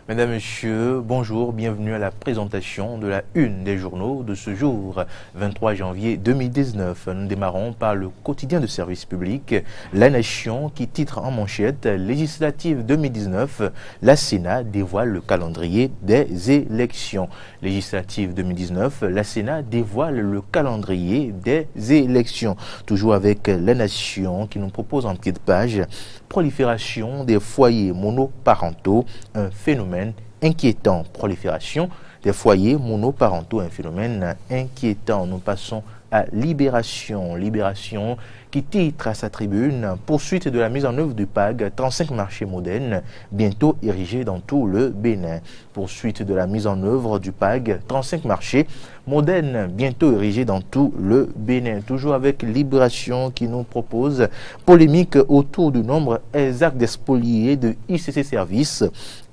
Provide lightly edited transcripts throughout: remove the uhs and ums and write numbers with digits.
Mesdames, Messieurs, bonjour, bienvenue à la présentation de la une des journaux de ce jour, 23 janvier 2019. Nous démarrons par le quotidien de service public, La Nation, qui titre en manchette « Législative 2019, la Sénat dévoile le calendrier des élections ». Législative 2019, la Sénat dévoile le calendrier des élections. Toujours avec La Nation, qui nous propose en petite page « Prolifération des foyers monoparentaux, un phénomène inquiétant ». Prolifération des foyers monoparentaux, un phénomène inquiétant. Nous passons à Libération. Libération qui titre à sa tribune « Poursuite de la mise en œuvre du PAG, 35 marchés modernes, bientôt érigés dans tout le Bénin ». Poursuite de la mise en œuvre du PAG, 35 marchés modernes, bientôt érigés dans tout le Bénin. Toujours avec Libération qui nous propose polémique autour du nombre exact des spoliés de ICC Services.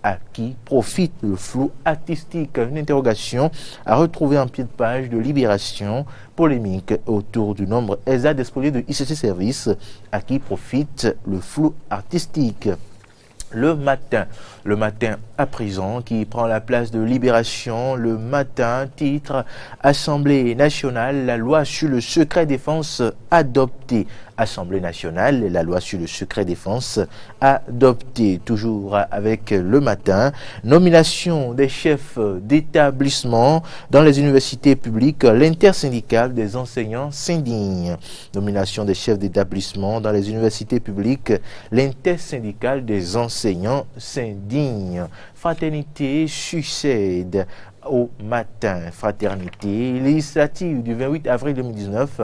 À qui profite le flou artistique? Une interrogation à retrouver en pied de page de Libération. Polémique autour du nombre exact des spoliés de ICC Services. À qui profite le flou artistique? Le matin à présent, qui prend la place de Libération. Le matin, titre Assemblée nationale, la loi sur le secret défense adoptée. Assemblée nationale, la loi sur le secret défense adoptée. Toujours avec le matin, nomination des chefs d'établissement dans les universités publiques, l'intersyndicale des enseignants s'indigne. Nomination des chefs d'établissement dans les universités publiques, l'intersyndicale des enseignants s'indigne. Fraternité succède au matin. Fraternité législative du 28 avril 2019.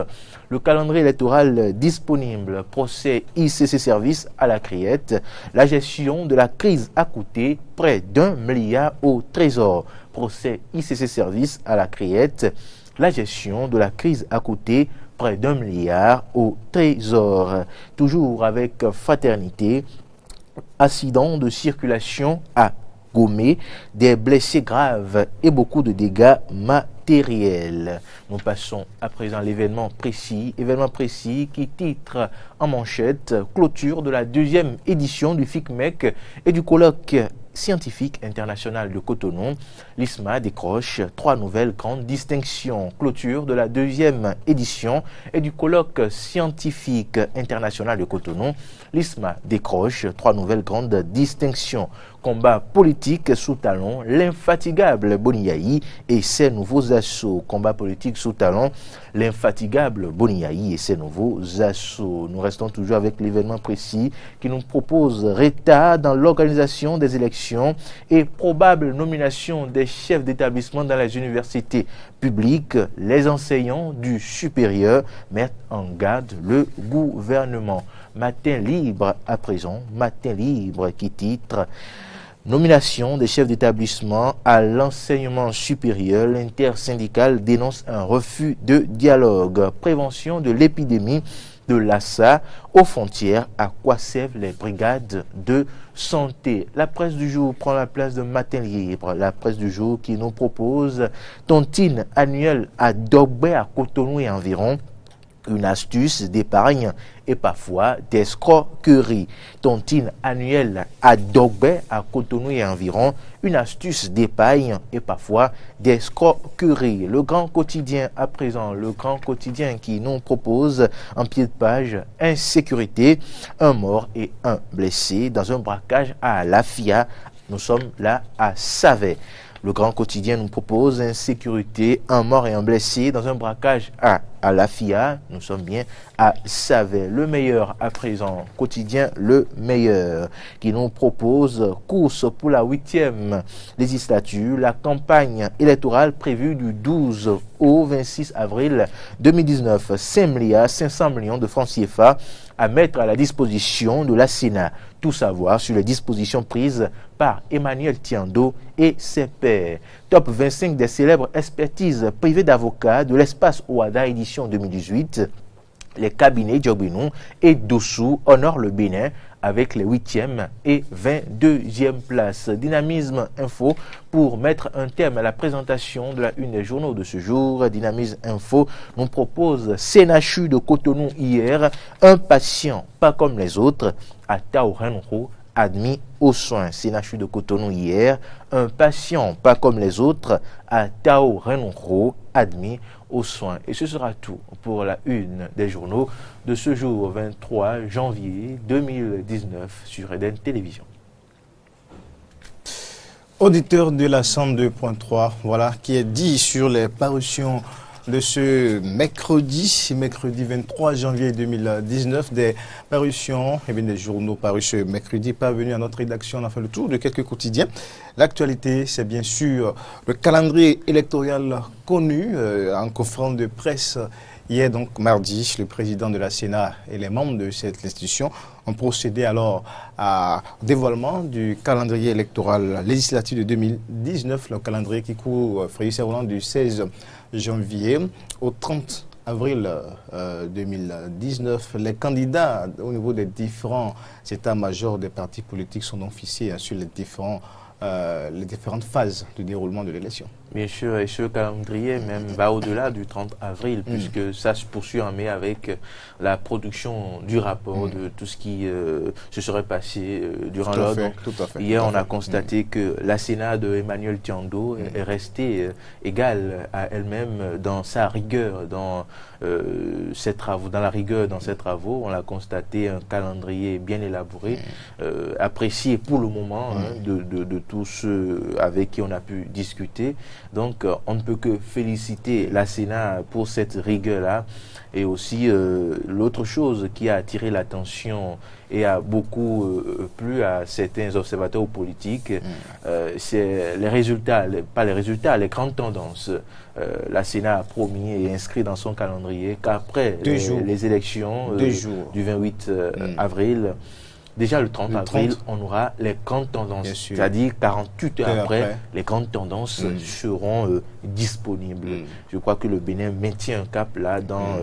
Le calendrier électoral disponible. Procès ICC Services à la criette. La gestion de la crise a coûté près d'1 milliard au Trésor. Procès ICC Services à la criette. La gestion de la crise a coûté près d'1 milliard au Trésor. Toujours avec Fraternité. Accident de circulation à Gomé, des blessés graves et beaucoup de dégâts matériels. Nous passons à présent à l'événement précis qui titre en manchette « Clôture de la 2e édition du FICMEC et du colloque scientifique international de Cotonou. L'ISMA décroche 3 nouvelles grandes distinctions. Clôture de la 2e édition et du colloque scientifique international de Cotonou. L'ISMA décroche 3 nouvelles grandes distinctions. Combat politique sous talon, l'infatigable Boniaï et ses nouveaux assauts. Combat politique sous talon, l'infatigable Boniaï et ses nouveaux assauts. Nous restons toujours avec l'événement précis qui nous propose retard dans l'organisation des élections et probable nomination des chefs d'établissement dans les universités publiques. Les enseignants du supérieur mettent en garde le gouvernement. Matin libre à présent, matin libre qui titre nomination des chefs d'établissement à l'enseignement supérieur. L'intersyndicale dénonce un refus de dialogue. Prévention de l'épidémie de Lassa aux frontières. À quoi servent les brigades de santé? La presse du jour prend la place de Matin libre. La presse du jour qui nous propose tontine annuelle à Dogbé à Cotonou et environ. Une astuce d'épargne et parfois d'escroquerie. Tontine annuelle à Dogbé, à Cotonou et environ. Une astuce d'épargne et parfois d'escroquerie. Le grand quotidien à présent, le grand quotidien qui nous propose en pied de page insécurité, un mort et un blessé dans un braquage à Lafia. Nous sommes là à Savet. Le grand quotidien nous propose insécurité, un mort et un blessé dans un braquage à Lafia. Nous sommes bien à Savet. Le meilleur à présent, quotidien Le Meilleur, qui nous propose course pour la 8e législature. La campagne électorale prévue du 12 au 26 avril 2019. 5 millions de francs CFA à mettre à la disposition de la Sénat. Tout savoir sur les dispositions prises par Emmanuel Tiando et ses pairs. Top 25 des célèbres expertises privées d'avocats de l'espace Ouada édition 2018. Les cabinets Djogbenou et Dossou honorent le Bénin avec les 8e et 22e places. Dynamisme Info pour mettre un terme à la présentation de la une des journaux de ce jour. Dynamisme Info nous propose CNHU de Cotonou hier, un patient pas comme les autres à Taorenro admis aux soins. CNHU de Cotonou hier, un patient pas comme les autres à Tao Renonro admis aux soins. Et ce sera tout pour la une des journaux de ce jour 23 janvier 2019 sur Eden Télévision. Auditeur de la 102.3, voilà qui est dit sur les parutions de ce mercredi 23 janvier 2019, des parutions, des journaux parus ce mercredi, parvenus à notre rédaction. On a fait le tour de quelques quotidiens. L'actualité, c'est bien sûr le calendrier électoral connu en conférence de presse. Hier, donc mardi, le président de la Sénat et les membres de cette institution ont procédé alors au dévoilement du calendrier électoral législatif de 2019, le calendrier qui court frayissement du 16 janvier au 30 avril 2019. Les candidats au niveau des différents états-majors des partis politiques sont donc fixés sur les différentes phases du déroulement de l'élection. Bien sûr, et ce calendrier même va au-delà du 30 avril, puisque ça se poursuit en mai avec la production du rapport de tout ce qui se serait passé durant l'ordre. Hier, on a constaté que la Sénat de Emmanuel Tiando est restée égale à elle-même dans sa rigueur, dans ses travaux, dans la rigueur dans ses travaux. On a constaté un calendrier bien élaboré, apprécié pour le moment de tous ceux avec qui on a pu discuter. Donc, on ne peut que féliciter la Sénat pour cette rigueur-là. Et aussi, l'autre chose qui a attiré l'attention et a beaucoup plu à certains observateurs politiques, c'est les résultats, pas les résultats, les grandes tendances. La Sénat a promis et inscrit dans son calendrier qu'après les élections du 28 avril, déjà le 30 avril, on aura les grandes tendances, c'est-à-dire 48 heures après, les grandes tendances seront disponibles. Je crois que le Bénin maintient un cap là dans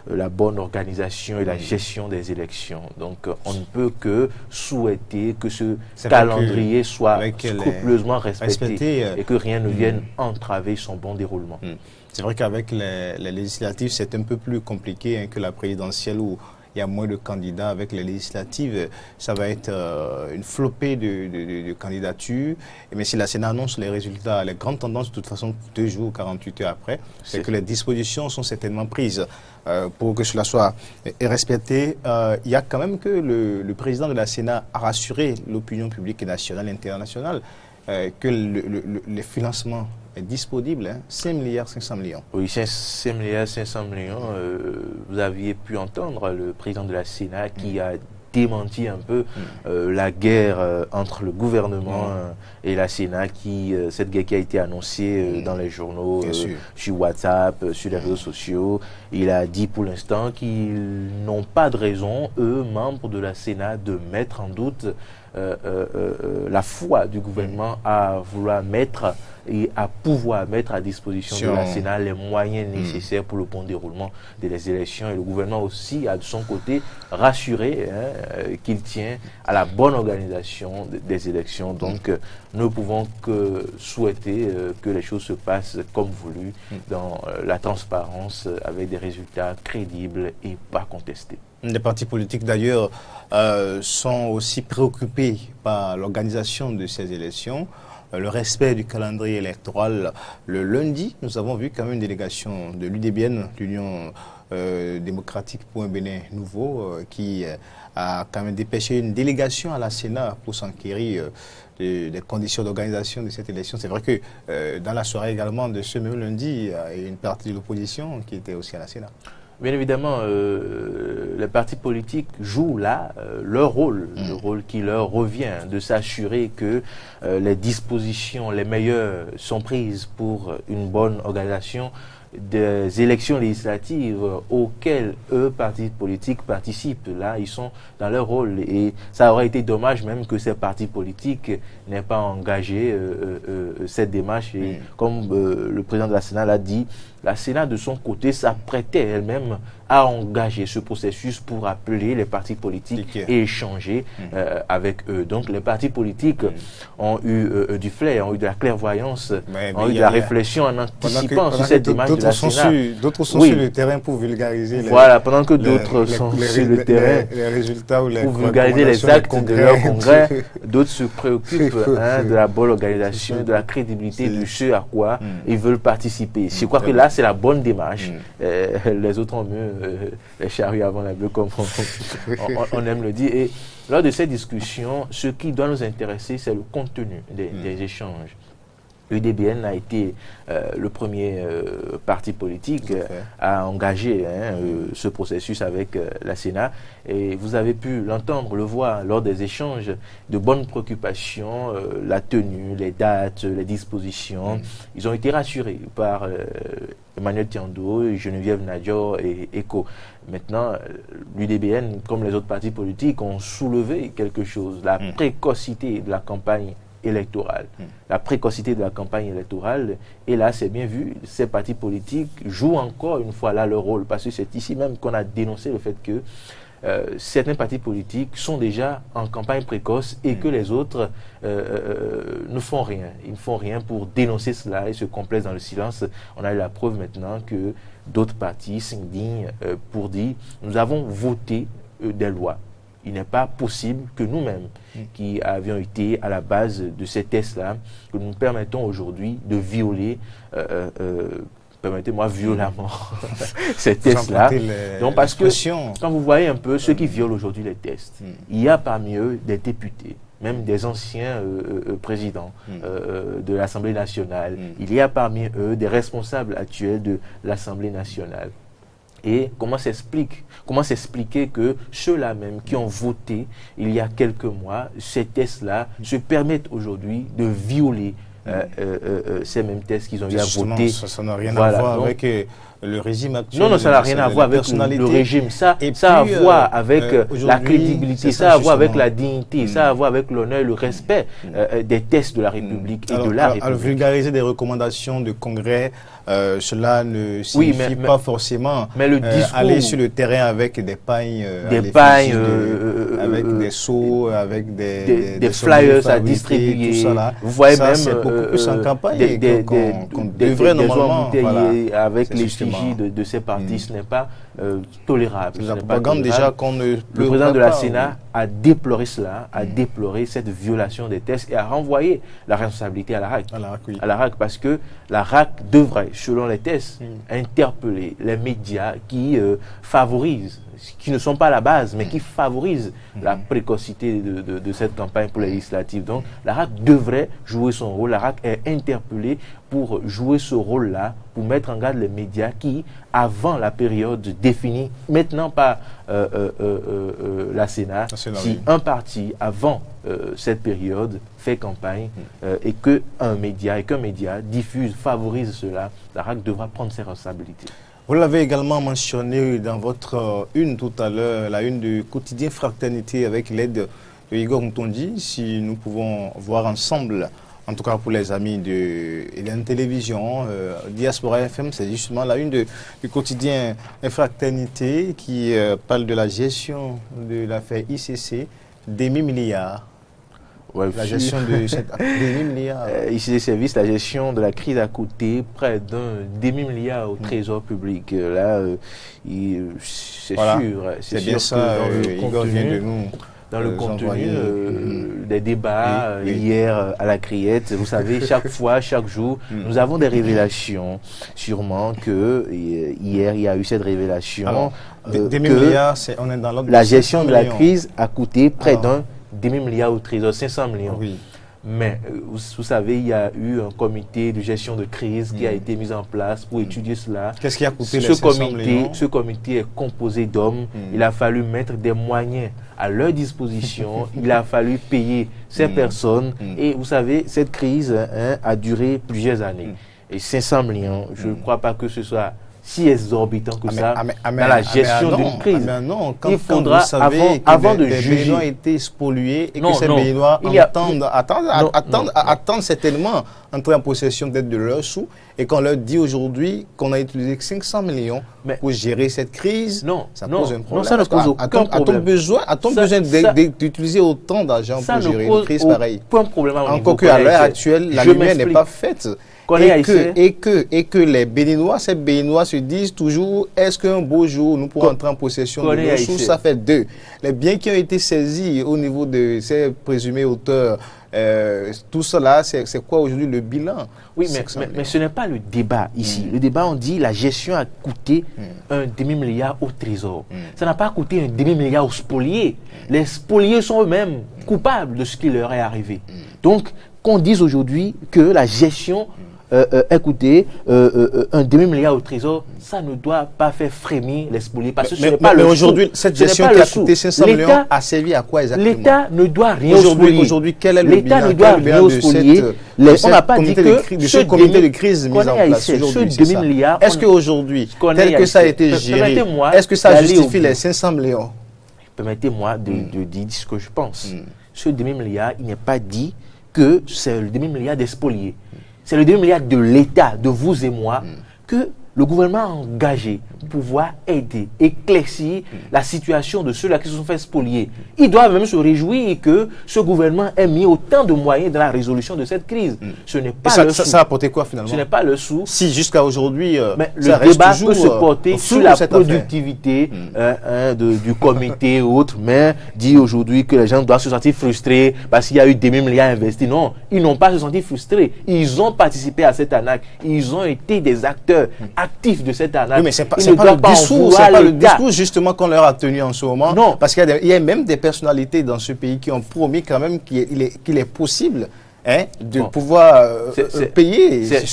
la bonne organisation et la gestion des élections. Donc on ne peut que souhaiter que ce calendrier soit scrupuleusement respecté et que rien ne vienne entraver son bon déroulement. C'est vrai qu'avec les législatives, c'est un peu plus compliqué que la présidentielle où il y a moins de candidats. Avec les législatives, ça va être une flopée de candidatures. Mais si la Sénat annonce les résultats, les grandes tendances, de toute façon, 2 jours, 48 heures après, c'est que les dispositions sont certainement prises pour que cela soit respecté. Il y a quand même que le président de la Sénat a rassuré l'opinion publique nationale et internationale que les financements est disponible, 5 milliards 500 millions. Oui, 5 milliards 500 millions. Vous aviez pu entendre le président de la Sénat qui a démenti un peu la guerre entre le gouvernement et la Sénat, cette guerre qui a été annoncée dans les journaux, sur WhatsApp, sur les réseaux sociaux. Il a dit pour l'instant qu'ils n'ont pas de raison, eux, membres de la Sénat, de mettre en doute la foi du gouvernement à vouloir mettre et à pouvoir mettre à disposition de la Sénat les moyens nécessaires pour le bon déroulement des élections. Et le gouvernement aussi a de son côté rassuré qu'il tient à la bonne organisation des élections. Donc nous ne pouvons que souhaiter que les choses se passent comme voulu, dans la transparence, avec des résultats crédibles et pas contestés. Les partis politiques, d'ailleurs, sont aussi préoccupés par l'organisation de ces élections, le respect du calendrier électoral. Le lundi, nous avons vu quand même une délégation de l'UDBN, l'Union démocratique pour un Bénin nouveau, qui a quand même dépêché une délégation à la Sénat pour s'enquérir des conditions d'organisation de cette élection. C'est vrai que dans la soirée également de ce même lundi, il y a une partie de l'opposition qui était aussi à la Sénat. Bien évidemment, les partis politiques jouent là leur rôle, le rôle qui leur revient, de s'assurer que les dispositions les meilleures sont prises pour une bonne organisation des élections législatives auxquelles eux, partis politiques, participent. Là, ils sont dans leur rôle. Et ça aurait été dommage même que ces partis politiques n'aient pas engagé cette démarche. Et comme le président de la Sénat l'a dit, la Sénat, de son côté, s'apprêtait elle-même a engagé ce processus pour appeler les partis politiques et échanger avec eux. Donc les partis politiques ont eu du flair, ont eu de la clairvoyance, ont eu de la réflexion en anticipant sur cette démarche de la Sénat. D'autres sont sur le terrain pour vulgariser pendant que d'autres sont sur le terrain les résultats ou les pour vulgariser les actes de leur congrès, d'autres se préoccupent de la bonne organisation, de la crédibilité de ce à quoi ils veulent participer. Je crois que là, c'est la bonne démarche. Les autres ont mieux les charrues avant les bœufs, comme on aime le dire. Et lors de ces discussions, ce qui doit nous intéresser, c'est le contenu des échanges. L'UDBN a été le premier parti politique à engager ce processus avec la Sénat. Et vous avez pu l'entendre, le voir lors des échanges, de bonnes préoccupations, la tenue, les dates, les dispositions. Ils ont été rassurés par Emmanuel Tiando, Geneviève Nadior et ECO. Maintenant, l'UDBN, comme les autres partis politiques, ont soulevé quelque chose, la précocité de la campagne électorale. La précocité de la campagne électorale, et là c'est bien vu, ces partis politiques jouent encore une fois là leur rôle, parce que c'est ici même qu'on a dénoncé le fait que certains partis politiques sont déjà en campagne précoce et que les autres ne font rien. Ils ne font rien pour dénoncer cela et se complaisent dans le silence. On a eu la preuve maintenant que d'autres partis s'indignent pour dire « nous avons voté des lois ». Il n'est pas possible que nous-mêmes, qui avions été à la base de ces tests-là, que nous permettons aujourd'hui de violer, permettez-moi, violemment, ces tests-là. Donc, parce que quand vous voyez un peu ceux qui violent aujourd'hui les tests, il y a parmi eux des députés, même des anciens présidents de l'Assemblée nationale. Il y a parmi eux des responsables actuels de l'Assemblée nationale. Et comment s'expliquer que ceux-là même qui ont voté il y a quelques mois, ces tests-là se permettent aujourd'hui de violer ces mêmes tests qu'ils ont eu à voter. Ça n'a rien à voir avec le régime actuel. Non, ça n'a rien à voir avec le régime. Ça a à voir avec la crédibilité, ça a à voir avec la dignité, ça a à voir avec l'honneur, le respect des tests de la République et de la République. Alors, vulgariser des recommandations de congrès, cela ne signifie pas forcément aller sur le terrain avec des pailles, avec des seaux, avec des flyers à distribuer. Tout ça, là. Vous voyez même c'est beaucoup plus en campagne qu'on devrait normalement avec l'effigie de ces partis, ce n'est pas tolérable. La propagande déjà qu'on ne peut Le président de la Sénat a déploré cela, a déploré cette violation des tests et a renvoyé la responsabilité à la RAC. À la RAC, parce que la RAC devrait, selon les tests, interpeller les médias qui favorisent, qui ne sont pas à la base, mais qui favorisent la précocité de cette campagne pour les législatives. Donc, la RAC devrait jouer son rôle. La RAC est interpellée pour jouer ce rôle-là, pour mettre en garde les médias qui, avant la période définie, maintenant par la Sénat, si un parti, avant cette période, fait campagne et qu'un média diffuse, favorise cela, la RAC devra prendre ses responsabilités. Vous l'avez également mentionné dans votre une tout à l'heure, la une du quotidien Fraternité avec l'aide de Igor Mtondi. Si nous pouvons voir ensemble, en tout cas pour les amis de Hélène Télévision, Diaspora FM, c'est justement la une du quotidien Fraternité qui parle de la gestion de l'affaire ICC, demi-milliards. Ouais, la gestion de cette demi-milliard. Ici, les services, la gestion de la crise a coûté près d'un demi-milliard au trésor public. Là, c'est sûr. C'est bien ça, Igor vient de nous. Dans le contenu des débats, hier à la Criette, vous savez, chaque fois, chaque jour, nous avons des révélations. Sûrement que hier, il y a eu cette révélation. Alors, demi-milliard, on est dans l'ordre. La gestion de la crise a coûté près d'un demi-milliard au trésor, 500 millions. Oui. Mais vous savez, il y a eu un comité de gestion de crise qui a été mis en place pour étudier cela. Qu'est-ce qui a coûté les 500 millions? Ce comité est composé d'hommes. Il a fallu mettre des moyens à leur disposition. Il a fallu payer ces personnes. Et vous savez, cette crise a duré plusieurs années. Et 500 millions, je ne crois pas que ce soit si exorbitant que ça dans la gestion d'une crise. Non, il faudra, vous savez avant de les juger, Béninois ont été spoliés et que ces Béninois attendent certainement entrer en possession d'aide de leurs sous et qu'on leur dit aujourd'hui qu'on a utilisé 500 millions pour gérer cette crise, ça pose un problème. Non, ça ne pose aucun problème. A-t-on besoin d'utiliser autant d'argent pour gérer une crise pareille? Encore qu'à l'heure actuelle, la lumière n'est pas faite. Et que les Béninois, ces Béninois se disent toujours, est-ce qu'un beau jour nous pourrons entrer en possession de nos sous? Ça fait deux. Les biens qui ont été saisis au niveau de ces présumés auteurs, tout cela, c'est quoi aujourd'hui le bilan? Oui, mais ce n'est pas le débat ici. Le débat, on dit la gestion a coûté un demi-milliard au trésor. Ça n'a pas coûté un demi-milliard aux spoliés. Les spoliés sont eux-mêmes coupables de ce qui leur est arrivé. Donc, qu'on dise aujourd'hui que la gestion écoutez, un demi-milliard au trésor, ça ne doit pas faire frémir les spoliés. Parce que ce n'est pas le sou. Aujourd'hui, cette gestion qui a coûté 500 millions a servi à quoi exactement? L'État ne doit rien aux spoliés. Aujourd'hui, quel est le bilan? L'État ne doit rien aux spoliés. On n'a pas dit que ce comité de crise mis en place aujourd'hui, ce demi-milliard... Est-ce qu'aujourd'hui, tel que ça a été géré, est-ce que ça justifie les 500 millions? Permettez-moi de dire ce que je pense. Ce demi-milliard, il n'est pas dit que c'est le demi-milliard des spoliés. C'est le demi-milliard de l'État, de vous et moi, que le gouvernement a engagé pour pouvoir aider, éclaircir la situation de ceux-là qui se sont fait spolier. Ils doivent même se réjouir que ce gouvernement ait mis autant de moyens dans la résolution de cette crise. Ce n'est pas le sou. Ça a apporté quoi finalement? Ce n'est pas le sou. Si jusqu'à aujourd'hui, le débat peut se porter sur la productivité du comité ou autre, mais dit aujourd'hui que les gens doivent se sentir frustrés parce qu'il y a eu demi-milliards investis. Non, ils n'ont pas se sentir frustrés. Ils ont participé à cette arnaque. Ils ont été des acteurs actifs de cette arnaque. Oui, mais c'est pas le discours justement qu'on leur a tenu en ce moment. Non. Parce qu'il y a même des personnalités dans ce pays qui ont promis quand même qu'il est possible de pouvoir payer. C'est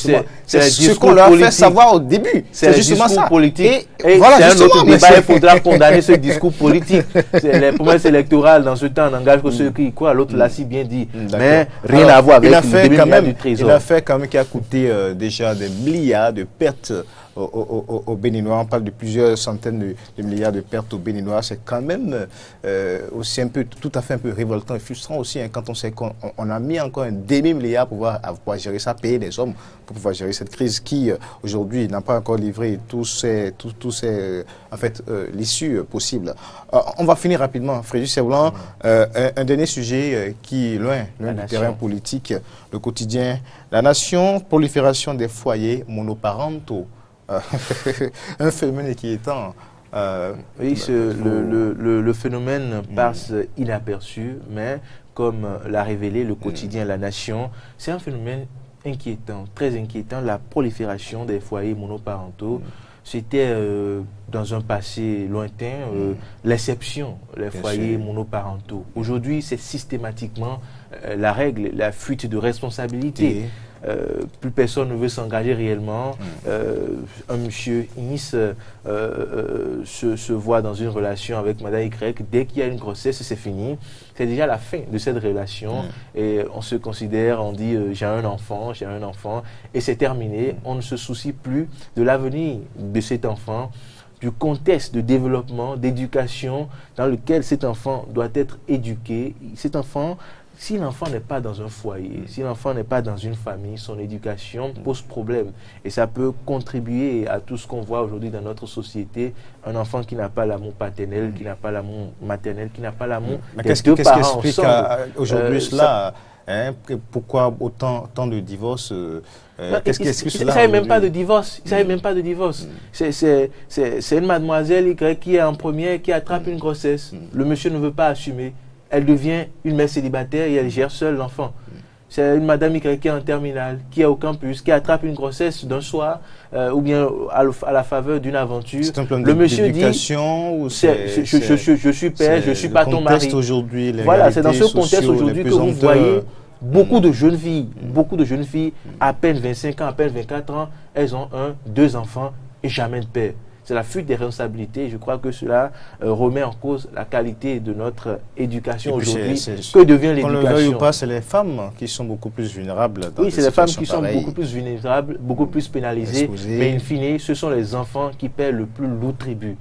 ce qu'on leur a fait savoir au début. C'est justement ça. Politique. Et voilà, c'est un autre débat. Il faudra condamner ce discours politique. Les promesses électorales dans ce temps n'engagent que ceux qui y croient. L'autre l'a si bien dit. Mais rien à voir avec le demi-milliard du trésor. Il a fait quand même qui a coûté déjà des milliards de pertes aux Béninois. On parle de plusieurs centaines de milliards de pertes aux Béninois. C'est quand même aussi tout à fait un peu révoltant et frustrant aussi quand on sait qu'on a mis encore un demi-milliard pour pouvoir gérer ça, payer des hommes pour pouvoir gérer cette crise qui aujourd'hui n'a pas encore livré l'issue possible. On va finir rapidement, Frédéric Seblanc. Un dernier sujet qui est loin du terrain politique, le quotidien. La Nation, prolifération des foyers monoparentaux. Un phénomène inquiétant. Oui, le phénomène passe inaperçu, mais comme l'a révélé le quotidien La Nation, c'est un phénomène inquiétant, très inquiétant, la prolifération des foyers monoparentaux. C'était dans un passé lointain l'exception, les foyers monoparentaux. Aujourd'hui, c'est systématiquement la règle, la fuite de responsabilité. Plus personne ne veut s'engager réellement. Un monsieur X se voit dans une relation avec Madame Y. Dès qu'il y a une grossesse, c'est fini. C'est déjà la fin de cette relation. Et on se considère, on dit j'ai un enfant, et c'est terminé. On ne se soucie plus de l'avenir de cet enfant, du contexte de développement, d'éducation dans lequel cet enfant doit être éduqué. Cet enfant, si l'enfant n'est pas dans un foyer, si l'enfant n'est pas dans une famille, son éducation pose problème. Et ça peut contribuer à tout ce qu'on voit aujourd'hui dans notre société. Un enfant qui n'a pas l'amour paternel, qui n'a pas l'amour maternel, qui n'a pas l'amour des deux parents ensemble. Qu'est-ce qui explique aujourd'hui cela? Pourquoi tant de divorces? Qu'est-ce qui explique cela? Il ne savait même pas de divorce. Il savait même pas de divorce. C'est une mademoiselle Y qui est en première, qui attrape une grossesse. Le monsieur ne veut pas assumer. Elle devient une mère célibataire et elle gère seule l'enfant. C'est une madame Y qui est en terminale, qui est au campus, qui attrape une grossesse d'un soir ou bien à la faveur d'une aventure. Le monsieur dit, je suis père, je ne suis pas ton mari. Voilà, c'est dans ce contexte aujourd'hui que vous voyez beaucoup de jeunes filles, à peine 25 ans, à peine 24 ans, elles ont 1, 2 enfants et jamais de père. c'est la fuite des responsabilités. Je crois que cela remet en cause la qualité de notre éducation aujourd'hui. Que devient l'éducation? On le veuille ou pas, c'est les femmes qui sont beaucoup plus vulnérables. Oui, c'est les femmes qui sont beaucoup plus vulnérables, beaucoup plus pénalisées. Mais in fine, ce sont les enfants qui paient le plus lourd tribut.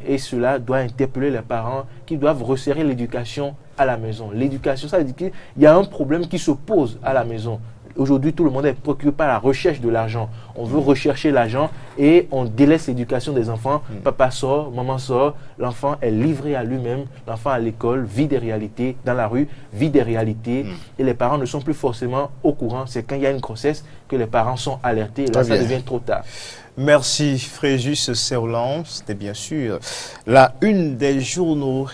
Et cela doit interpeller les parents qui doivent resserrer l'éducation à la maison. L'éducation, ça veut dire qu'il y a un problème qui se pose à la maison. Aujourd'hui, tout le monde est préoccupé par la recherche de l'argent. On veut rechercher l'argent et on délaisse l'éducation des enfants. Papa sort, maman sort, l'enfant est livré à lui-même. L'enfant à l'école vit des réalités, dans la rue, vit des réalités. Et les parents ne sont plus forcément au courant. C'est quand il y a une grossesse que les parents sont alertés. Et là, ça devient trop tard. Merci Fréjus Serlan. C'était bien sûr la une des journaux.